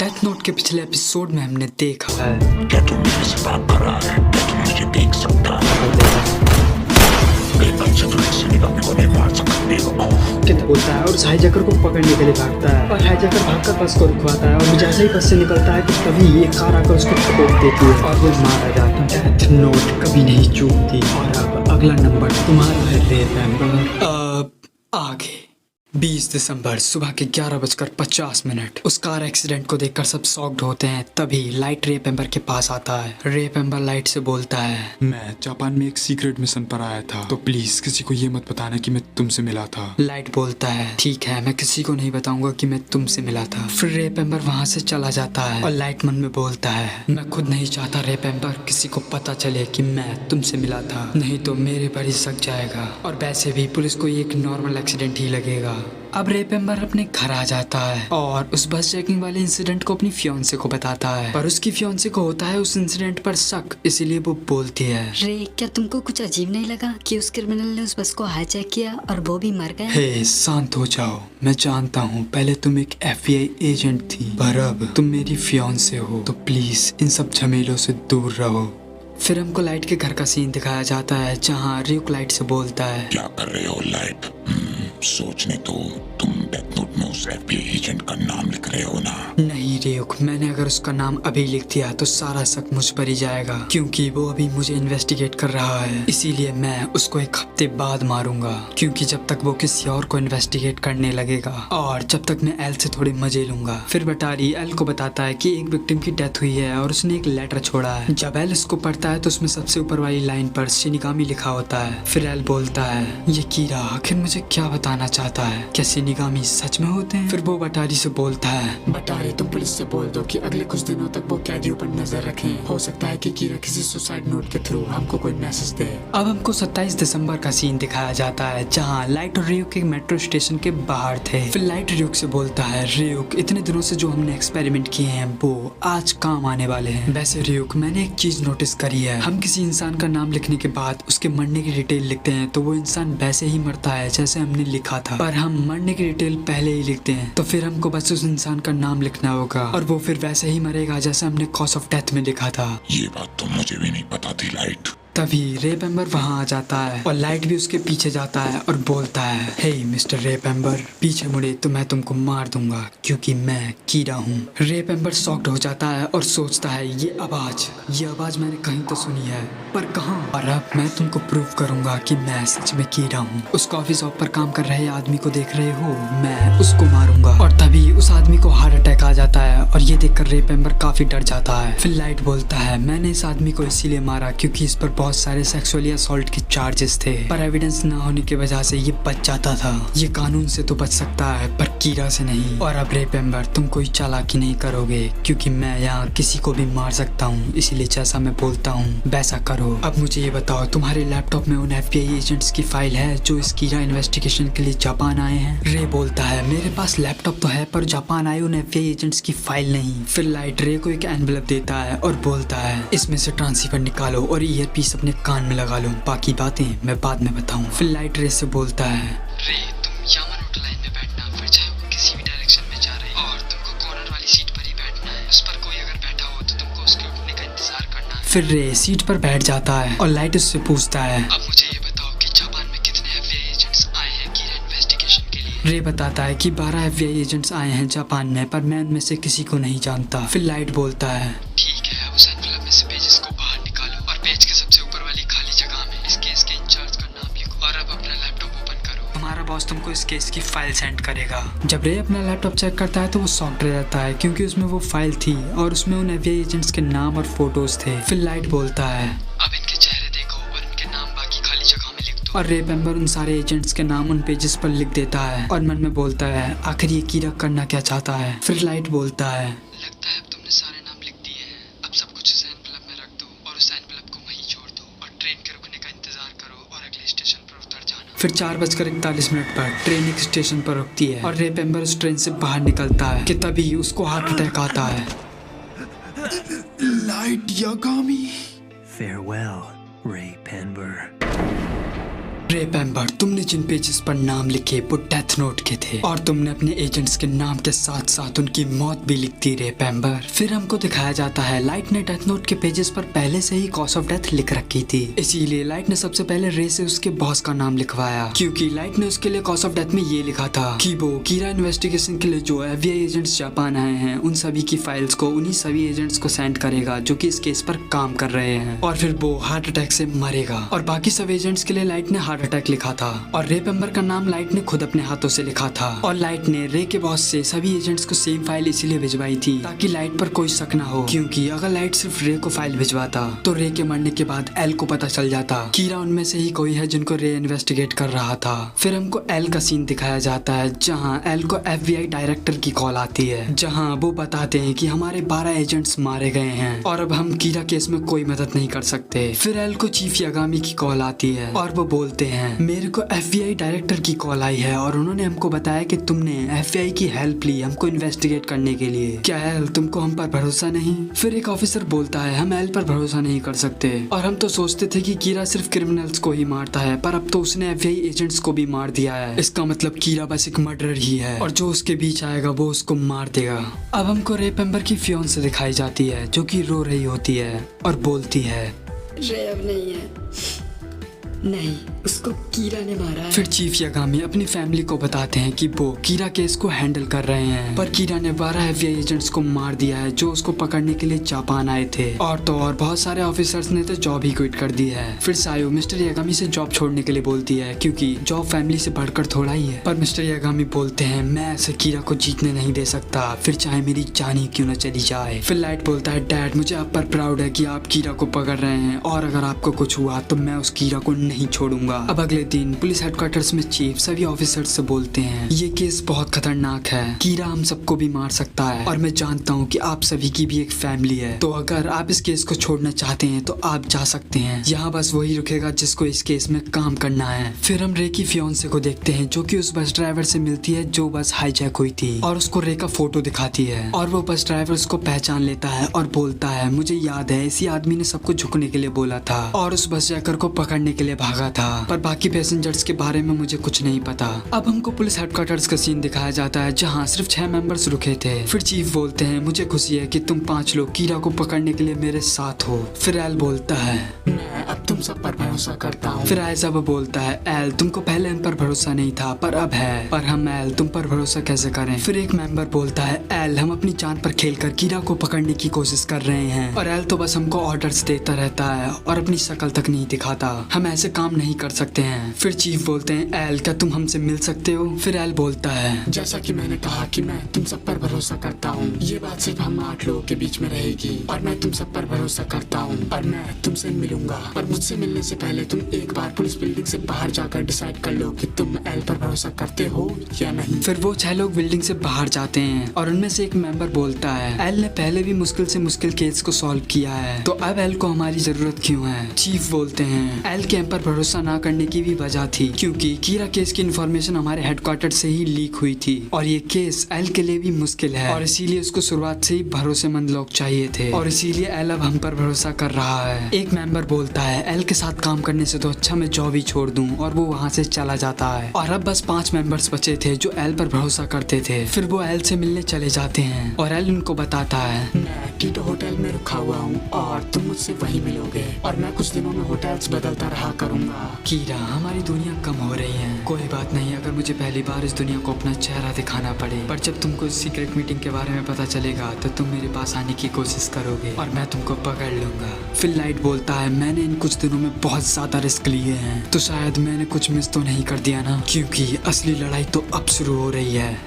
Death note के पिछले episode में हमने देखा है क्या तुम मेरे से बात कर रहा है? क्या तुम मुझे देख सकता है? बेटा से निकामी को नहीं मार सकता बेवकूफ। कितना बोलता है और उस हाईजैकर को पकड़ने के लिए भागता है और हाईजैकर भागकर बस को रुकवाता है और जैसे ही बस से निकलता है कि तभी एक कार आकर उसको ठोक देती है और वो मारा जाता है। डेथ नोट कभी नहीं चूकती। और अब अगला नंबर तुम्हारा है रेप एम्बर। आगे 20 दिसंबर सुबह के 11:50 उस कार एक्सीडेंट को देखकर सब शॉक्ड होते हैं। तभी लाइट रेप एम्बर के पास आता है। रेप एम्बर लाइट से बोलता है, मैं जापान में एक सीक्रेट मिशन पर आया था, तो प्लीज किसी को ये मत बताना कि मैं तुमसे मिला था। लाइट बोलता है, ठीक है, मैं किसी को नहीं बताऊंगा कि मैं तुमसे मिला था। फिर रेप एम्बर वहाँ से चला जाता है और लाइट मन में बोलता है, मैं खुद नहीं चाहता रेप एम्बर किसी को पता चले कि मैं तुमसे मिला था, नहीं तो मेरे पर ही शक जाएगा और वैसे भी पुलिस को ये एक नॉर्मल एक्सीडेंट ही लगेगा। अब रेप एम्बर अपने घर आ जाता है और उस बस चेकिंग वाले इंसिडेंट को अपनी फियांसे को बताता है, पर उसकी फियांसे को होता है उस इंसिडेंट पर शक, इसीलिए वो बोलती है, रे, क्या तुमको कुछ अजीब नहीं लगा कि उस क्रिमिनल ने उस बस को हाईजैक किया और वो भी मर गया? हे शांत हो जाओ, मैं जानता हूँ पहले तुम एक FBI एजेंट थी, पर अब तुम मेरी फियांसे हो, तो प्लीज इन सब झमेलों से दूर रहो। फिर हमको लाइट के घर का सीन दिखाया जाता है जहाँ रियुक लाइट से बोलता है, क्या कर रहे हो लाइट? सोचने तो तुम डेथ नोट में उस FBI एजेंट का नाम लिख रहे हो ना? नहीं रियुक, मैंने अगर उसका नाम अभी लिख दिया तो सारा शक मुझ पर ही जाएगा, क्योंकि वो अभी मुझे इन्वेस्टिगेट कर रहा है। इसीलिए मैं उसको एक हफ्ते बाद मारूंगा, क्योंकि जब तक वो किसी और को इन्वेस्टिगेट करने लगेगा और जब तक मैं एल से थोड़े मजे लूंगा। फिर बटारी एल को बताता है कि एक विक्टिम की डेथ हुई है और उसने एक लेटर छोड़ा है। जब एल इसको पढ़ता है तो उसमें सबसे ऊपर वाली लाइन पर शिनिगामी लिखा होता है। फिर एल बोलता है, ये कीरा आखिर मुझे क्या बताना चाहता है? क्या शिनिगामी सच में होते हैं? फिर वो बटारी से बोलता है, बटारी तुम पुलिस से बोल दो कि अगले कुछ दिनों तक वो कैदियों पर नजर रखें। हो सकता है कि कीरा किसी सुसाइड नोट के थ्रू हमको कोई मैसेज दे। अब हमको 27 दिसंबर का सीन दिखाया जाता है जहाँ लाइट और रियुक एक मेट्रो स्टेशन के बाहर थे। फिर लाइट रियुक से बोलता है, रियुक इतने दिनों से जो हमने एक्सपेरिमेंट किए हैं वो आज काम आने वाले हैं। वैसे रियुक, मैंने एक चीज नोटिस करी है, हम किसी इंसान का नाम लिखने के बाद उसके मरने की डिटेल लिखते हैं तो वो इंसान वैसे ही मरता है जैसे हमने लिखा था, पर हम मरने की डिटेल पहले ही लिखते हैं, तो फिर हमको बस उस इंसान का नाम लिखना होगा और वो फिर वैसे ही मरेगा जैसे हमने कॉज ऑफ डेथ में लिखा था। ये बात तो मुझे भी नहीं पता थी लाइट। तभी रेप एम्बर वहाँ आ जाता है और लाइट भी उसके पीछे जाता है और बोलता है, हे मिस्टर रेप एम्बर, पीछे मुड़े तो मैं तुमको मार दूंगा क्योंकि मैं कीड़ा हूँ। रेप एम्बर शॉक्ड हो जाता है और सोचता है, ये आवाज मैंने कहीं तो सुनी है, पर कहाँ? और अब मैं तुमको प्रूव करूंगा कि मैं सच में कीड़ा हूँ। उस कॉफी शॉप पर काम कर रहे आदमी को देख रहे हो, मैं उसको मारूंगा। और तभी उस आदमी को हार्ट अटैक आ जाता है और ये देखकर रेप एम्बर काफी डर जाता है। फिर लाइट बोलता है, मैंने इस आदमी को इसीलिए मारा क्योंकि इस पर बहुत सारे सेक्सुअली असॉल्ट के चार्जेस थे, पर एविडेंस ना होने की वजह से ये बच जाता था। ये कानून से तो बच सकता है पर कीड़ा से नहीं। और अब रेप एम्बर, तुम कोई चालाकी नहीं करोगे क्योंकि मैं यहाँ किसी को भी मार सकता हूँ, इसीलिए जैसा मैं बोलता हूँ वैसा करो। अब मुझे ये बताओ, तुम्हारे लैपटॉप में उन FBI एजेंट्स की फाइल है जो इस कीड़ा इन्वेस्टिगेशन के लिए जापान आए हैं? रे बोलता है, मेरे पास लैपटॉप तो है पर जापान आए उन FBI एजेंट्स की फाइल नहीं। फिर लाइट रे को एक एनवेलप देता है और बोलता है, इसमें से ट्रांसीवर निकालो और ईयरपीस अपने कान में लगा लो, बाकी बातें मैं बाद में बताऊं। फिर लाइट रे से बोलता है, रे तुम यामानोटो लाइन में बैठना, फिर चाहे वो किसी भी डायरेक्शन में जा रहे और तुमको कॉर्नर वाली सीट पर ही बैठना है। उस पर कोई अगर बैठा हो तो तुमको उसके उठने का इंतजार करना है। फिर रे सीट पर बैठ जाता है और लाइट उससे पूछता है, अब मुझे ये बताओ कि जापान में कितने FBI एजेंट्स आए हैं कीड़ा इन्वेस्टिगेशन के लिए? रे बताता है कि 12 FBI एजेंट्स आए हैं जापान में, पर मैं उनमें से किसी को नहीं जानता। फिर लाइट बोलता है, ठीक है, उस एनवेलप में से पेजेस को बाहर निकालो और पेज के सबसे ऊपर वाली खाली जगह में इस केस के इंचार्ज का नाम लिखो और अब अपना लैपटॉप ओपन करो। तुम्हारा बॉस तुमको इस केस की फाइल सेंड करेगा। जब रे अपना लैपटॉप चेक करता है तो वो शॉक्ड रह जाता है क्योंकि उसमें वो फाइल थी और उसमें उन FBI एजेंट्स के नाम और फोटोज थे। फिर लाइट बोलता है, अब इनके चेहरे देखो और इनके नाम बाकी खाली जगह में लिख दो। और रेप एम्बर उन सारे एजेंट्स के नाम उन पेजेस पर लिख देता है और मन में बोलता है, आखिर ये कीड़ा करना क्या चाहता है? फिर लाइट बोलता है, लगता है अब तुमने सारे नाम लिख दिए हैं, अब सब कुछ उस एनवेलप में रख दो और उस एनवेलप को वहीं छोड़ दो और ट्रेन के रुकने का इंतजार करो और अगले स्टेशन पर उतर जाना। फिर 4:41 पर ट्रेन एक स्टेशन पर रुकती है और रेप एम्बर उस ट्रेन से बाहर निकलता है कि तभी उसको हार्ट अटैक आता है। Light Yagami. Farewell, Ray Penber. Rape amber, तुमने जिन पेजेस पर नाम लिखे वो डेथ नोट के थे और तुमने अपने एजेंट्स के नाम के साथ साथ उनकी मौत भी लिख दी रेप एम्बर। फिर हमको दिखाया जाता है लाइट ने डेथ नोट के पेजेस पर पहले से ही कॉज ऑफ डेथ लिख रखी थी, इसीलिए लाइट ने सबसे पहले रे से उसके बॉस का नाम लिखवाया, क्योंकि लाइट ने उसके लिए कॉज ऑफ डेथ में ये लिखा था कि वो कीरा इन्वेस्टिगेशन के लिए जो FBI एजेंट्स जापान आए हैं उन सभी की फाइल्स को उन्हीं सभी एजेंट्स को सेंड करेगा जो कि इस केस पर काम कर रहे हैं, और फिर वो हार्ट अटैक से मरेगा। और बाकी सब एजेंट्स के लिए लाइट ने हार्ट अटैक लिखा था और रेप एम्बर का नाम लाइट ने खुद अपने हाथों से लिखा था। और लाइट ने रे के बॉस से सभी एजेंट्स को सेम फाइल इसीलिए भिजवाई थी ताकि लाइट पर कोई शक ना हो, क्योंकि अगर लाइट सिर्फ रे को फाइल भिजवाता तो रे के मरने के बाद एल को पता चल जाता कीरा उनमें से ही कोई है जिनको रे इन्वेस्टिगेट कर रहा था। फिर हमको एल का सीन दिखाया जाता है जहाँ एल को FBI डायरेक्टर की कॉल आती है, जहाँ वो बताते हैं कि हमारे 12 एजेंट्स मारे गए हैं और अब हम कीरा केस में कोई मदद नहीं कर सकते। फिर एल को चीफ यागामी की कॉल आती है और वो बोलते हैं मेरे को FBI डायरेक्टर की कॉल आई है और उन्होंने हमको बताया कि तुमने FBI की हेल्प ली हमको इन्वेस्टिगेट करने के लिए। क्या एल तुमको हम पर भरोसा नहीं? फिर एक ऑफिसर बोलता है हम एल पर भरोसा नहीं कर सकते और हम तो सोचते थे कि कीरा सिर्फ क्रिमिनल्स को ही मारता है, पर अब तो उसने FBI एजेंट्स को भी मार दिया है। इसका मतलब कीरा बस एक मर्डरर ही है और जो उसके बीच आएगा वो उसको मार देगा। अब हमको रेप एम्बर की फियांसे दिखाई जाती है जो कि रो रही होती है और बोलती है रे अब नहीं है, नहीं उसको कीरा ने मारा है। फिर चीफ यागामी अपनी फैमिली को बताते हैं कि वो कीरा केस को हैंडल कर रहे हैं, पर कीरा ने 12 FBI एजेंट्स को मार दिया है जो उसको पकड़ने के लिए जापान आए थे, और तो और बहुत सारे ऑफिसर्स ने तो जॉब ही क्विट कर दी है। फिर सायो मिस्टर यागामी से जॉब छोड़ने के लिए बोलती है क्योंकि जॉब फैमिली से बढ़कर थोड़ा ही है, पर मिस्टर यागामी बोलते हैं मैं ऐसे कीरा को जीतने नहीं दे सकता, फिर चाहे मेरी जान ही क्यों न चली जाए। फिर लाइट बोलता है डैड मुझे आप पर प्राउड है कि आप कीरा को पकड़ रहे हैं और अगर आपको कुछ हुआ तो मैं उस कीरा को नहीं छोड़ूंगा। अब अगले दिन पुलिस हेडक्वार्टर्स में चीफ सभी ऑफिसर्स से बोलते हैं ये केस बहुत खतरनाक है, कीरा हम सबको भी मार सकता है और मैं जानता हूँ कि आप सभी की भी एक फैमिली है, तो अगर आप इस केस को छोड़ना चाहते हैं तो आप जा सकते हैं, यहाँ बस वही रुकेगा जिसको इस केस में काम करना है। फिर हम रे की फियांसे को देखते हैं जो कि उस बस ड्राइवर से मिलती है जो बस हाईजैक हुई थी और उसको रे का फोटो दिखाती है और वो बस ड्राइवर उसको पहचान लेता है और बोलता है मुझे याद है इसी आदमी ने सबको झुकने के लिए बोला था और उस बस जैकर को पकड़ने के लिए भागा था, पर बाकी पैसेंजर्स के बारे में मुझे कुछ नहीं पता। अब हमको पुलिस हेडक्वार्टर्स का सीन दिखाया जाता है जहाँ सिर्फ 6 मेंबर्स रुके थे। फिर चीफ बोलते हैं मुझे खुशी है कि तुम 5 लोग कीरा को पकड़ने के लिए मेरे साथ हो। फिर एल बोलता है मैं अब तुम सब पर भरोसा करता हूँ। फिर आयजा बोलता है एल तुमको पहले इन पर भरोसा नहीं था पर अब है, पर हम एल तुम पर भरोसा कैसे करें। फिर एक मेंबर बोलता है एल हम अपनी जान पर खेलकर कीरा को पकड़ने की कोशिश कर रहे हैं और एल तो बस हमको ऑर्डर्स देता रहता है और अपनी शक्ल तक नहीं दिखाता, हम ऐसे काम नहीं कर सकते हैं। फिर चीफ बोलते हैं एल क्या तुम हमसे मिल सकते हो? फिर एल बोलता है जैसा कि मैंने कहा कि मैं तुम सब पर भरोसा करता हूँ, ये बात सिर्फ हम 8 लोगों के बीच में रहेगी और मैं तुम सब पर भरोसा करता हूँ और मैं तुमसे मिलूंगा, पर मुझसे मिलने से पहले तुम एक बार पुलिस बिल्डिंग से बाहर जाकर डिसाइड कर लो कि तुम एल पर भरोसा करते हो या नहीं। फिर वो 6 लोग बिल्डिंग से बाहर जाते हैं और उनमें से एक मेंबर बोलता है एल ने पहले भी मुश्किल से मुश्किल केस को सॉल्व किया है तो अब एल को हमारी जरूरत क्यों है। चीफ बोलते हैं एल के हम पर भरोसा ना करने की भी वजह थी क्योंकि कीरा केस की इन्फॉर्मेशन हमारे हेडक्वार्टर से ही लीक हुई थी और ये केस एल के लिए भी मुश्किल है और इसीलिए उसको शुरुआत से ही भरोसेमंद लोग चाहिए थे और इसीलिए एल अब हम पर भरोसा कर रहा है। एक मेंबर बोलता है एल के साथ काम करने से तो अच्छा मैं जॉब ही छोड़ दूं और वो वहाँ से चला जाता है और अब बस 5 मेंबर्स बचे थे जो एल पर भरोसा करते थे। फिर वो एल से मिलने चले जाते हैं और एल उनको बताता है मैं कीटो होटल में रुका हुआ हूँ और तुम मुझसे वहीं मिलोगे और मैं कुछ दिनों में होटल्स बदलता रहा करूँगा। कीरा हमारी दुनिया कम हो रही है, कोई बात नहीं अगर मुझे पहली बार इस दुनिया को अपना चेहरा दिखाना पड़े, पर जब तुमको इस सीक्रेट मीटिंग के बारे में पता चलेगा तो तुम मेरे पास आने की कोशिश करोगे और मैं तुमको पकड़ लूंगा। फिर लाइट बोलता है मैंने इन कुछ दिनों में बहुत ज्यादा रिस्क लिए हैं तो शायद मैंने कुछ मिस तो नहीं कर दिया ना, क्योंकि असली लड़ाई तो अब शुरू हो रही है।